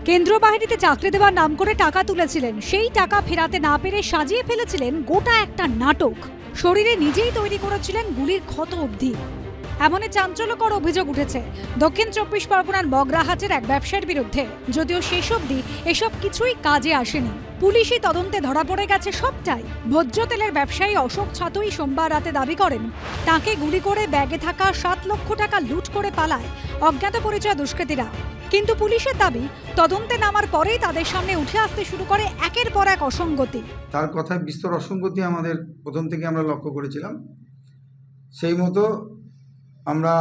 কেন্দ্রীয় বাহিনীতে চাকরি দেওয়ার নাম করে টাকা তুলেছিলেন, সেই টাকা ফেরাতে না পেরে সাজিয়ে ফেলেছিলেন গোটা একটা নাটক। শরীরে নিজেই তৈরি করেছিলেন গুলির ক্ষত অবধি। এমনই চাঞ্চল্যকর অভিযোগ উঠেছে দক্ষিণ 24 পরগনার মগরাহাটের এক ব্যবসায়ীর বিরুদ্ধে। যদিও শেষ অবধি এসব কিছুই কাজে আসেনি, পুলিশি তদন্তে ধরা পড়ে গেছে সবটাই। ভোজ্য তেলের ব্যবসায়ী অশোক ছাতুই সোমবার রাতে দাবি করেন তাকে গুলি করে ব্যাগে থাকা 7 লক্ষ টাকা লুট করে পালায় অজ্ঞাত পরিচয় দুষ্কৃতীরা। কিন্তু পুলিশের দাবি তদন্তে নামার পরেই তাদের সামনে উঠে আসতে শুরু করে একের পর এক অসঙ্গতি। তার কথায় বিস্তর অসঙ্গতি আমাদের প্রথম থেকে আমরা লক্ষ্য করেছিলাম। সেই মতো আমরা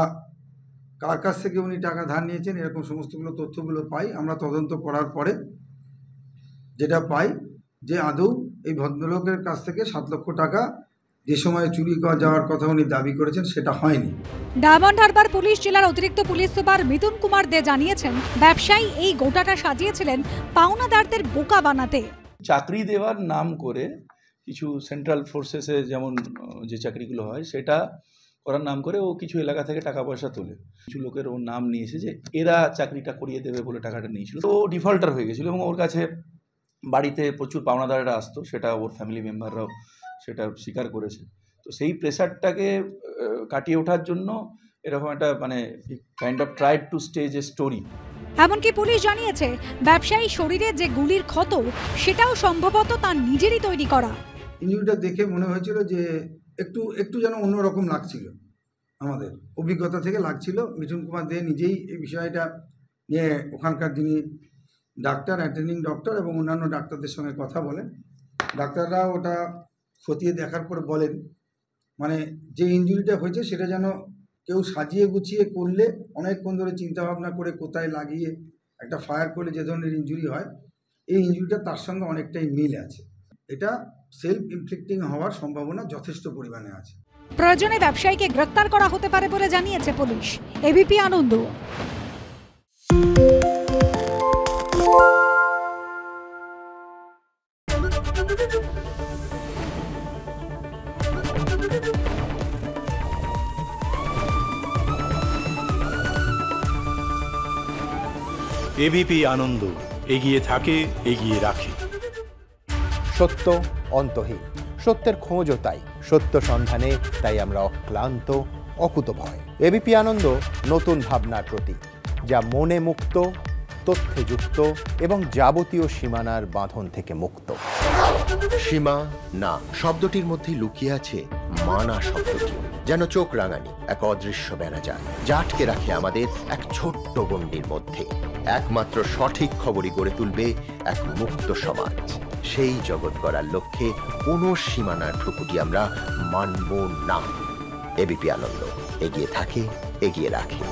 কার কাছ থেকে উনি টাকা ধার নিয়েছেন এরকম সমস্তগুলো তথ্যগুলো পাই। আমরা তদন্ত করার পরে যেটা পাই যে আদৌ এই ভদ্রলোকের কাছ থেকে 7 লক্ষ টাকা যে সময় চুরি করা যাওয়ার কথা উনি দাবি করেছেন সেটা হয়নি। ডায়মন্ড হারবার পুলিশ জেলার অতিরিক্ত পুলিশ সুপার মিথুন কুমার দে জানিয়েছেন, ব্যবসায়ী এই গোটাটা সাজিয়েছিলেন পাওনাদারদের বোকা বানাতে। চাকরি দেওয়ার নাম করে কিছু সেন্ট্রাল ফোর্সেসে যেমন যে চাকরিগুলো হয় সেটা করার নাম করে ও কিছু এলাকা থেকে টাকা পয়সা তোলে। কিছু লোকের ওর নাম নিয়েছে যে এরা চাকরিটা করিয়ে দেবে বলে টাকাটা নিয়েছিল। তো ও ডিফল্টার হয়ে গেছিলো এবং ওর কাছে বাড়িতে প্রচুর পাওনাদারেরা আসতো, সেটা ওর ফ্যামিলি মেম্বাররাও সেটা স্বীকার করেছে। তো সেই প্রেশারটাকে কাটিয়ে ওঠার জন্য এরকম একটা kind of tried to stage a story. এমনকি পুলিশ জানিয়েছে ব্যবসায়ী শরীরে যে গুলির ক্ষত সেটাও সম্ভবত তার নিজেরই তৈরি করা। ইঞ্জুরিটা দেখে মনে হয়েছিল যে একটু যেন অন্যরকম লাগছিল, আমাদের অভিজ্ঞতা থেকে লাগছিল। মিঠুন কুমার দে নিজেই এই বিষয়টা নিয়ে ওখানকার যিনি ডাক্তার, অ্যাটেন্ডিং ডক্টর এবং অন্যান্য ডাক্তারদের সঙ্গে কথা বলেন। ডাক্তাররা ওটা খতিয়ে দেখার পর বলেন যে ইঞ্জুরিটা হয়েছে সেটা যেন কেউ সাজিয়ে গুছিয়ে করলে, অনেকক্ষণ ধরে চিন্তাভাবনা করে কোথায় লাগিয়ে একটা ফায়ার করলে যে ধরনের ইঞ্জুরি হয়, এই ইঞ্জুরিটা তার সঙ্গে অনেকটাই মিল আছে। এটা সেলফ ইনফ্লিক্টিং হওয়ার সম্ভাবনা যথেষ্ট পরিমাণে আছে। প্রয়োজনে ব্যবসায়ীকে গ্রেফতার করা হতে পারে বলে জানিয়েছে পুলিশ। এবিপি আনন্দ। এবিপি আনন্দ, এগিয়ে থাকে, এগিয়ে রাখে। সত্য অন্তহীন, সত্যের খোঁজও তাই, সত্য সন্ধানে তাই আমরা অক্লান্ত, অকুতভয়। এবিপি আনন্দ নতুন ভাবনার প্রতীক, যা মনে মুক্ত, তথ্যে যুক্ত এবং যাবতীয় সীমানার বাঁধন থেকে মুক্ত। সীমা না শব্দটির মধ্যে লুকিয়ে আছে মানা শব্দটি, যেন চোখ রাঙানি এক অদৃশ্য বেড়াজাল, যা আটকে রাখে আমাদের এক ছোট্ট গণ্ডির মধ্যে। একমাত্র সঠিক খবরই গড়ে তুলবে এক মুক্ত সমাজ। সেই জগৎ গড়ার লক্ষ্যে কোনো সীমানার ঠুকুটি আমরা মানব না। এবিপি আনন্দ, এগিয়ে থাকে, এগিয়ে রাখে।